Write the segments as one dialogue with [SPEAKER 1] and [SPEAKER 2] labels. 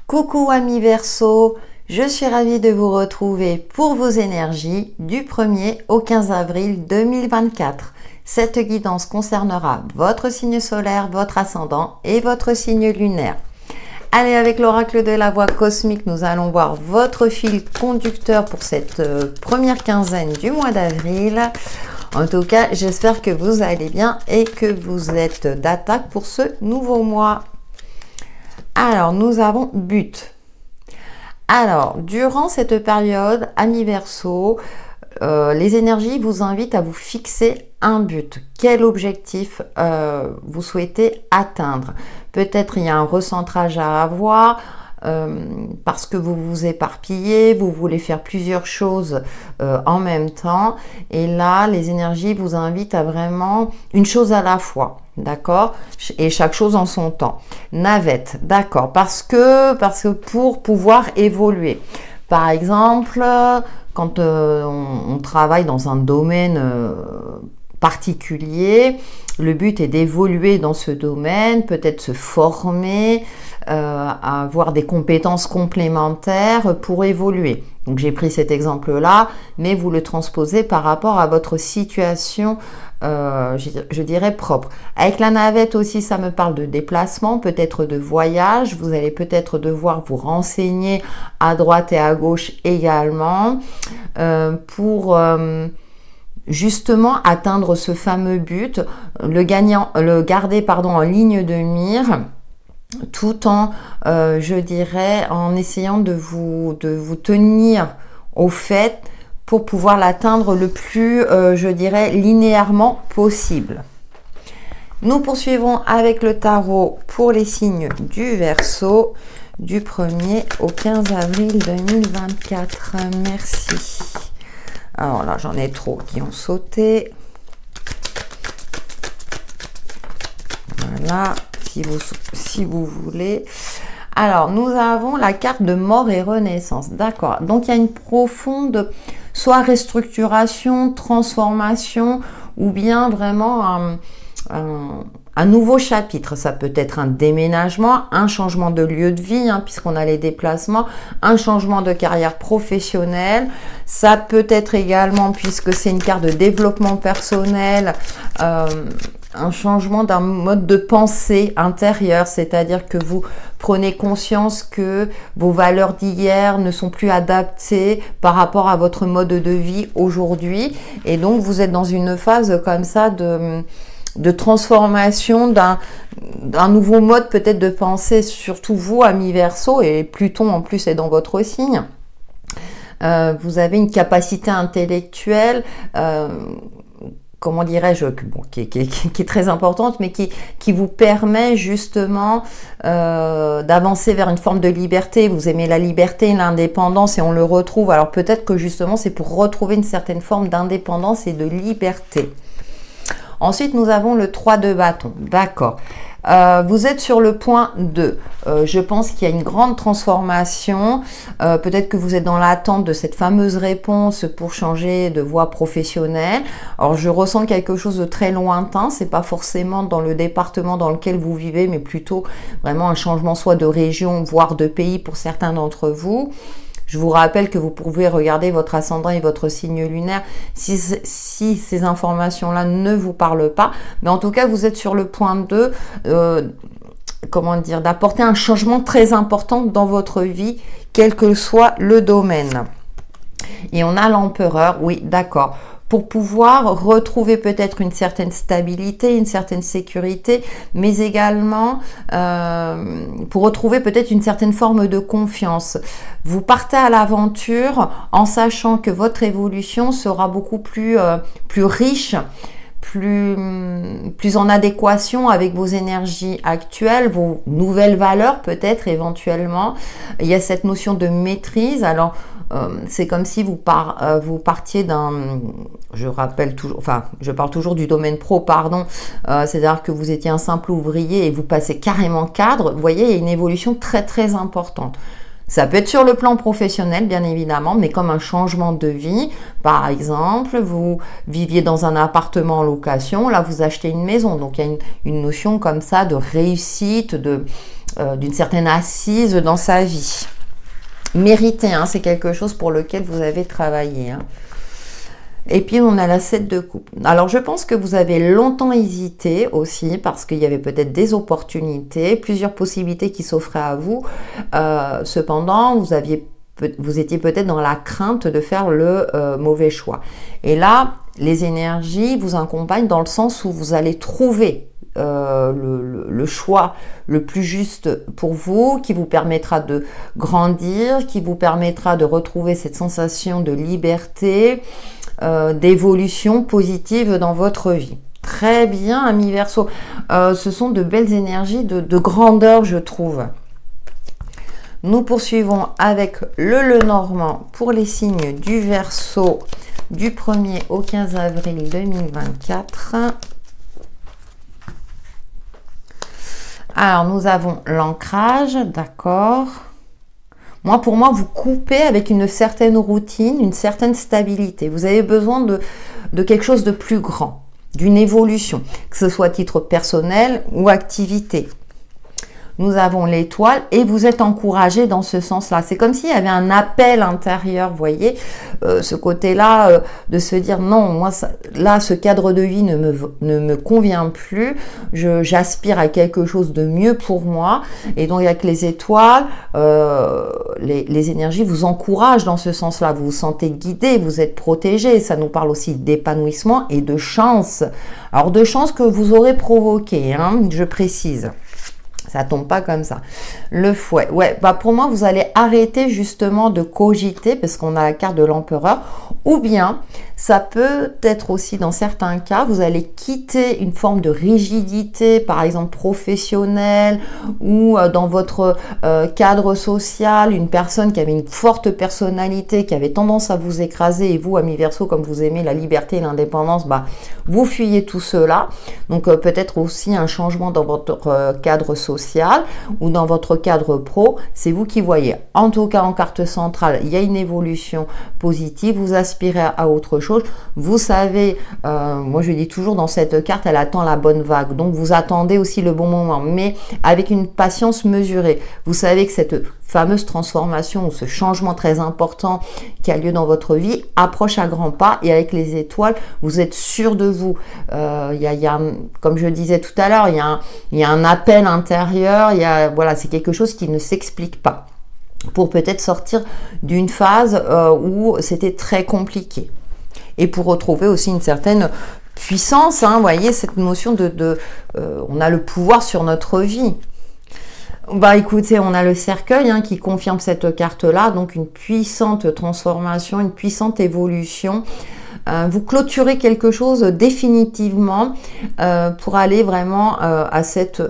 [SPEAKER 1] Coucou amis Verseau, je suis ravie de vous retrouver pour vos énergies du 1er au 15 avril 2024. Cette guidance concernera votre signe solaire, votre ascendant et votre signe lunaire. Allez, avec l'oracle de la voix cosmique, nous allons voir votre fil conducteur pour cette première quinzaine du mois d'avril. En tout cas, j'espère que vous allez bien et que vous êtes d'attaque pour ce nouveau mois. Alors, nous avons but. Alors, durant cette période, amis Verseau, les énergies vous invitent à vous fixer un but. Quel objectif vous souhaitez atteindre? Peut-être il y a un recentrage à avoir parce que vous vous éparpillez, vous voulez faire plusieurs choses en même temps. Et là, les énergies vous invitent à vraiment une chose à la fois. D'accord? Et chaque chose en son temps. Navette, d'accord. Parce que pour pouvoir évoluer. Par exemple, quand on travaille dans un domaine particulier, le but est d'évoluer dans ce domaine, peut-être se former, avoir des compétences complémentaires pour évoluer. Donc j'ai pris cet exemple-là, mais vous le transposez par rapport à votre situation, je dirais propre. Avec la navette aussi, ça me parle de déplacement, peut-être de voyage. Vous allez peut-être devoir vous renseigner à droite et à gauche également pour justement atteindre ce fameux but, le garder en ligne de mire, tout en, je dirais, en essayant de vous tenir au fait pour pouvoir l'atteindre le plus, je dirais, linéairement possible. Nous poursuivons avec le tarot pour les signes du Verseau du 1er au 15 avril 2024. Merci. Alors là, j'en ai trop qui ont sauté. Voilà, si vous voulez. Alors, nous avons la carte de mort et renaissance. D'accord. Donc, il y a une profonde, soit restructuration, transformation, ou bien vraiment un nouveau chapitre. Ça peut être un déménagement, un changement de lieu de vie, puisqu'on a les déplacements, un changement de carrière professionnelle. Ça peut être également, puisque c'est une carte de développement personnel, un changement d'un mode de pensée intérieur, c'est-à-dire que vous prenez conscience que vos valeurs d'hier ne sont plus adaptées par rapport à votre mode de vie aujourd'hui. Et donc, vous êtes dans une phase comme ça de transformation d'un nouveau mode peut-être de pensée, surtout vous, amis Verseau, et Pluton en plus est dans votre signe. Vous avez une capacité intellectuelle, comment dirais-je, qui est très importante, mais qui vous permet justement d'avancer vers une forme de liberté. Vous aimez la liberté, l'indépendance, et on le retrouve. Alors peut-être que justement c'est pour retrouver une certaine forme d'indépendance et de liberté. Ensuite, nous avons le 3 de bâton. D'accord. Vous êtes sur le point 2. Je pense qu'il y a une grande transformation. Peut-être que vous êtes dans l'attente de cette fameuse réponse pour changer de voie professionnelle. Alors, je ressens quelque chose de très lointain. C'est pas forcément dans le département dans lequel vous vivez, mais plutôt vraiment un changement soit de région, voire de pays pour certains d'entre vous. Je vous rappelle que vous pouvez regarder votre ascendant et votre signe lunaire si ces informations-là ne vous parlent pas. Mais en tout cas, vous êtes sur le point 2, comment dire, d'apporter un changement très important dans votre vie, quel que soit le domaine. Et on a l'empereur, oui, d'accord. Pour pouvoir retrouver peut-être une certaine stabilité, une certaine sécurité, mais également pour retrouver peut-être une certaine forme de confiance. Vous partez à l'aventure en sachant que votre évolution sera beaucoup plus riche, plus en adéquation avec vos énergies actuelles, vos nouvelles valeurs peut-être éventuellement. Il y a cette notion de maîtrise. Alors, c'est comme si vous partiez d'un, je parle toujours du domaine pro, pardon, c'est-à-dire que vous étiez un simple ouvrier et vous passez carrément cadre. Vous voyez, il y a une évolution très très importante. Ça peut être sur le plan professionnel, bien évidemment, mais comme un changement de vie. Par exemple, vous viviez dans un appartement en location, là vous achetez une maison. Donc il y a une notion comme ça de réussite, d'une certaine assise dans sa vie. Mérité, hein, c'est quelque chose pour lequel vous avez travaillé. Hein. Et puis, on a la 7 de coupe. Alors, je pense que vous avez longtemps hésité aussi parce qu'il y avait peut-être des opportunités, plusieurs possibilités qui s'offraient à vous. Cependant, vous étiez peut-être dans la crainte de faire le mauvais choix. Et là, les énergies vous accompagnent dans le sens où vous allez trouver le choix le plus juste pour vous, qui vous permettra de grandir, qui vous permettra de retrouver cette sensation de liberté, d'évolution positive dans votre vie. Très bien, amis Verseau. Ce sont de belles énergies de grandeur, je trouve. Nous poursuivons avec le Lenormand pour les signes du Verseau du 1er au 15 avril 2024. Alors, nous avons l'ancrage, d'accord. Pour moi, vous coupez avec une certaine routine, une certaine stabilité. Vous avez besoin de quelque chose de plus grand, d'une évolution, que ce soit à titre personnel ou activité. Nous avons l'étoile et vous êtes encouragé dans ce sens-là. C'est comme s'il y avait un appel intérieur, vous voyez, ce côté-là de se dire non, moi, là, ce cadre de vie ne me convient plus. J'aspire à quelque chose de mieux pour moi. Et donc, avec les étoiles, les énergies vous encouragent dans ce sens-là. Vous vous sentez guidé, vous êtes protégé. Ça nous parle aussi d'épanouissement et de chance. Alors, de chance que vous aurez provoqué, hein, je précise. Ça tombe pas comme ça. Le fouet. Ouais, pour moi, vous allez arrêter justement de cogiter parce qu'on a la carte de l'empereur. Ou bien, ça peut être aussi dans certains cas, vous allez quitter une forme de rigidité, par exemple professionnelle ou dans votre cadre social, une personne qui avait une forte personnalité, qui avait tendance à vous écraser et vous, amis Verseau, comme vous aimez la liberté et l'indépendance, vous fuyez tout cela. Donc peut-être aussi un changement dans votre cadre social ou dans votre cadre pro, c'est vous qui voyez. En tout cas, en carte centrale, il y a une évolution positive, vous aspirez à autre chose. Vous savez, moi je dis toujours dans cette carte, elle attend la bonne vague. Donc vous attendez aussi le bon moment, mais avec une patience mesurée. Vous savez que cette fameuse transformation ou ce changement très important qui a lieu dans votre vie approche à grands pas et avec les étoiles, vous êtes sûr de vous. Comme je disais tout à l'heure, il y a un appel intérieur, voilà, c'est quelque chose qui ne s'explique pas pour peut-être sortir d'une phase où c'était très compliqué et pour retrouver aussi une certaine puissance, hein, vous voyez, cette notion on a le pouvoir sur notre vie. Écoutez, on a le cercueil qui confirme cette carte-là, donc une puissante transformation, une puissante évolution. Vous clôturez quelque chose définitivement pour aller vraiment à cette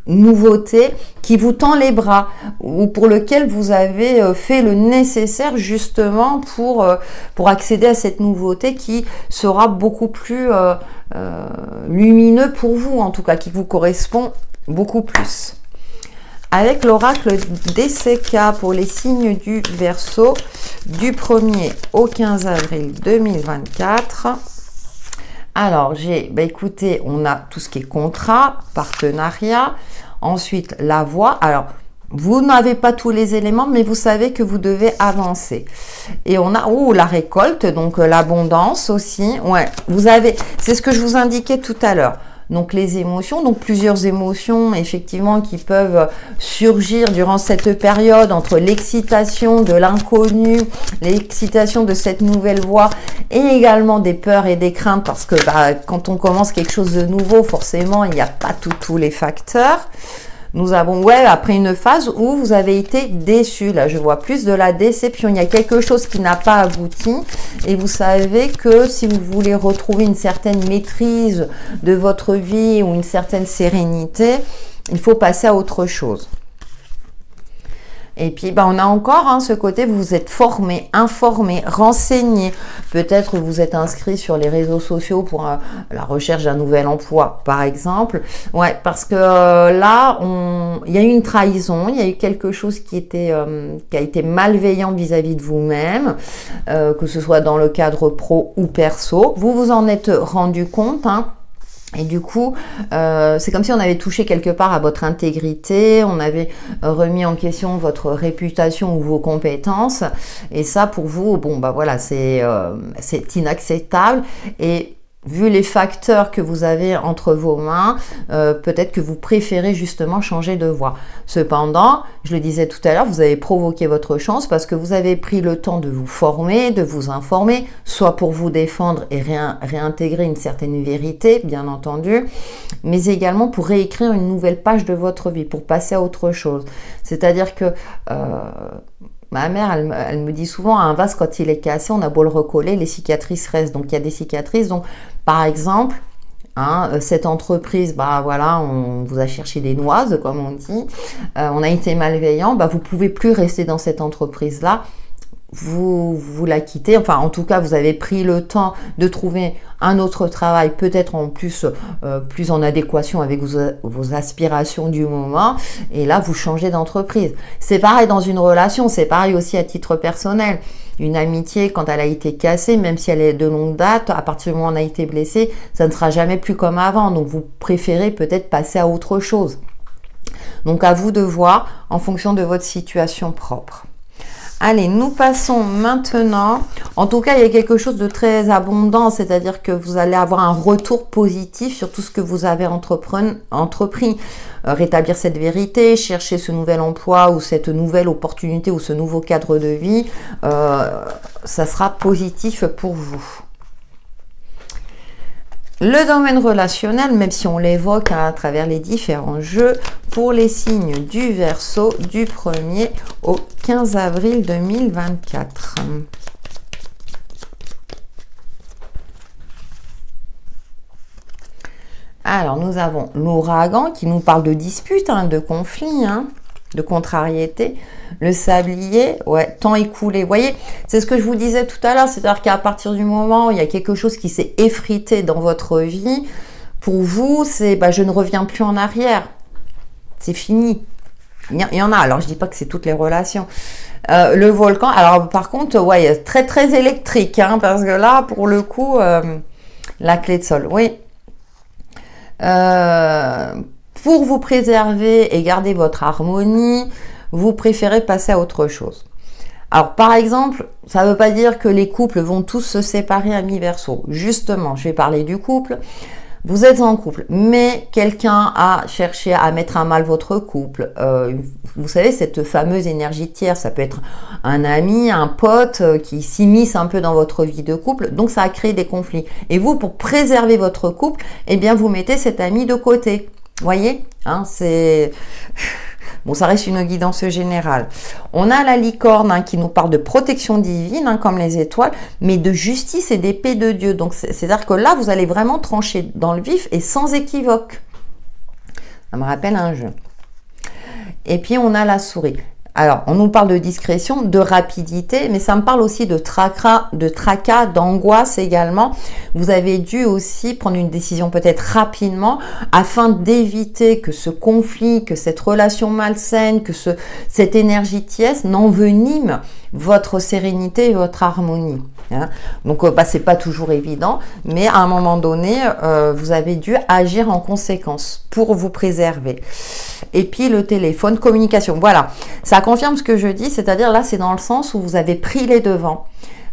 [SPEAKER 1] nouveauté qui vous tend les bras ou pour lequel vous avez fait le nécessaire justement pour accéder à cette nouveauté qui sera beaucoup plus lumineux pour vous, en tout cas qui vous correspond beaucoup plus. Avec l'oracle DCK pour les signes du Verseau du 1er au 15 avril 2024. Alors, écoutez, on a tout ce qui est contrat, partenariat, ensuite la voix. Alors, vous n'avez pas tous les éléments, mais vous savez que vous devez avancer. Et on a la récolte, donc l'abondance aussi. Ouais, c'est ce que je vous indiquais tout à l'heure. Donc les émotions, donc plusieurs émotions effectivement qui peuvent surgir durant cette période entre l'excitation de l'inconnu, l'excitation de cette nouvelle voie et également des peurs et des craintes parce que quand on commence quelque chose de nouveau, forcément il n'y a pas tous les facteurs. Nous avons, après une phase où vous avez été déçu. Là, je vois plus de la déception. Il y a quelque chose qui n'a pas abouti. Et vous savez que si vous voulez retrouver une certaine maîtrise de votre vie ou une certaine sérénité, il faut passer à autre chose. Et puis, on a encore ce côté, vous vous êtes formé, informé, renseigné. Peut-être vous êtes inscrit sur les réseaux sociaux pour la recherche d'un nouvel emploi, par exemple. Ouais, parce que là, il y a eu une trahison, il y a eu quelque chose qui a été malveillant vis-à-vis de vous-même, que ce soit dans le cadre pro ou perso. Vous vous en êtes rendu compte, Et du coup, c'est comme si on avait touché quelque part à votre intégrité, on avait remis en question votre réputation ou vos compétences. Et ça, pour vous, bon, bah voilà, c'est inacceptable. Et vu les facteurs que vous avez entre vos mains, peut-être que vous préférez justement changer de voie. Cependant, je le disais tout à l'heure, vous avez provoqué votre chance parce que vous avez pris le temps de vous former, de vous informer, soit pour vous défendre et réintégrer une certaine vérité, bien entendu, mais également pour réécrire une nouvelle page de votre vie, pour passer à autre chose. C'est-à-dire que ma mère, elle me dit souvent, un vase, quand il est cassé, on a beau le recoller, les cicatrices restent. Donc, il y a des cicatrices. Donc, par exemple, hein, cette entreprise, bah voilà, on vous a cherché des noises, comme on dit. On a été malveillant. Bah, vous pouvez plus rester dans cette entreprise-là. Vous la quittez, enfin en tout cas vous avez pris le temps de trouver un autre travail, peut-être en plus plus en adéquation avec vos aspirations du moment, et là vous changez d'entreprise. C'est pareil dans une relation, c'est pareil aussi à titre personnel. Une amitié, quand elle a été cassée, même si elle est de longue date, à partir du moment où on a été blessé, ça ne sera jamais plus comme avant, donc vous préférez peut-être passer à autre chose. Donc à vous de voir en fonction de votre situation propre. Allez, nous passons maintenant, en tout cas il y a quelque chose de très abondant, c'est-à-dire que vous allez avoir un retour positif sur tout ce que vous avez entrepris. Rétablir cette vérité, chercher ce nouvel emploi ou cette nouvelle opportunité ou ce nouveau cadre de vie, ça sera positif pour vous. Le domaine relationnel, même si on l'évoque à travers les différents jeux, pour les signes du Verseau du 1er au 15 avril 2024. Alors, nous avons l'ouragan qui nous parle de disputes, hein, de conflits, hein, de contrariété. Le sablier, ouais, temps écoulé. Vous voyez, c'est ce que je vous disais tout à l'heure, c'est-à-dire qu'à partir du moment où il y a quelque chose qui s'est effrité dans votre vie, pour vous, c'est je ne reviens plus en arrière. C'est fini. Il y en a, alors je dis pas que c'est toutes les relations. Le volcan, alors par contre, ouais, très très électrique, hein, parce que là, pour le coup, la clé de sol, oui. Pour vous préserver et garder votre harmonie, vous préférez passer à autre chose. Alors, par exemple, ça ne veut pas dire que les couples vont tous se séparer à mi-verseau. Justement, je vais parler du couple. Vous êtes en couple, mais quelqu'un a cherché à mettre à mal votre couple. Vous savez, cette fameuse énergie tiers, ça peut être un ami, un pote qui s'immisce un peu dans votre vie de couple. Donc, ça a créé des conflits. Et vous, pour préserver votre couple, eh bien, vous mettez cet ami de côté. Voyez, hein, c'est... Bon, ça reste une guidance générale. On a la licorne, hein, qui nous parle de protection divine, hein, comme les étoiles, mais de justice et d'épée de Dieu. Donc, c'est-à-dire que là, vous allez vraiment trancher dans le vif et sans équivoque. Ça me rappelle un jeu. Et puis, on a la souris. Alors, on nous parle de discrétion, de rapidité, mais ça me parle aussi de tracas, d'angoisse également. Vous avez dû aussi prendre une décision peut-être rapidement afin d'éviter que ce conflit, que cette relation malsaine, que cette énergie tiède n'envenime votre sérénité et votre harmonie. Hein. Donc, c'est pas toujours évident, mais à un moment donné, vous avez dû agir en conséquence pour vous préserver. Et puis, le téléphone, communication. Voilà, ça confirme ce que je dis, c'est-à-dire là, c'est dans le sens où vous avez pris les devants.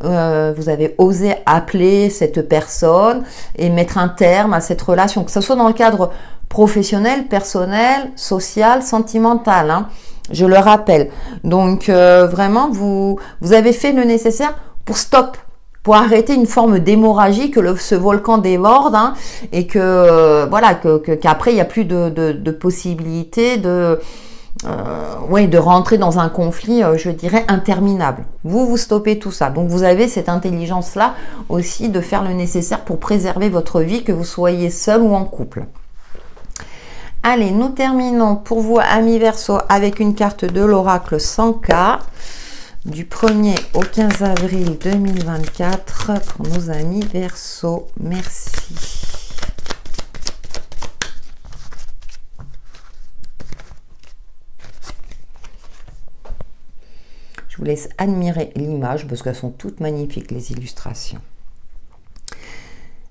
[SPEAKER 1] Vous avez osé appeler cette personne et mettre un terme à cette relation, que ce soit dans le cadre professionnel, personnel, social, sentimental, hein, je le rappelle. Donc, vraiment, vous avez fait le nécessaire pour stop, pour arrêter une forme d'hémorragie que ce volcan déborde, hein, et que voilà, qu'après il n'y a plus de possibilité de rentrer dans un conflit, je dirais, interminable. Vous stoppez tout ça. Donc vous avez cette intelligence-là aussi de faire le nécessaire pour préserver votre vie, que vous soyez seul ou en couple. Allez, nous terminons pour vous, amis Verseau, avec une carte de l'oracle 100K. Du 1er au 15 avril 2024 pour nos amis Verseau. Merci. Je vous laisse admirer l'image parce qu'elles sont toutes magnifiques, les illustrations.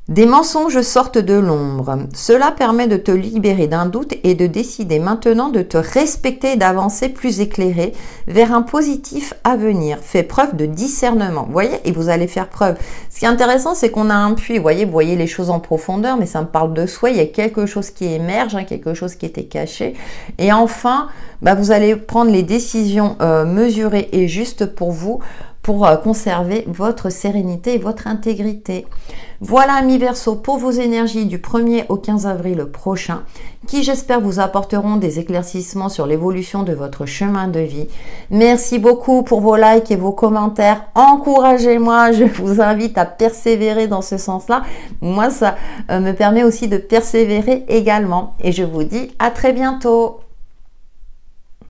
[SPEAKER 1] Des mensonges sortent de l'ombre. Cela permet de te libérer d'un doute et de décider maintenant de te respecter et d'avancer plus éclairé vers un positif à venir. Fais preuve de discernement. Vous voyez, et vous allez faire preuve. Ce qui est intéressant, c'est qu'on a un puits. Vous voyez les choses en profondeur, mais ça me parle de soi. Il y a quelque chose qui émerge, hein, quelque chose qui était caché. Et enfin, vous allez prendre les décisions mesurées et justes pour vous, pour conserver votre sérénité et votre intégrité. Voilà, amis Verseau, pour vos énergies du 1er au 15 avril prochain, qui j'espère vous apporteront des éclaircissements sur l'évolution de votre chemin de vie. Merci beaucoup pour vos likes et vos commentaires. Encouragez-moi, je vous invite à persévérer dans ce sens-là. Moi, ça me permet aussi de persévérer également. Et je vous dis à très bientôt.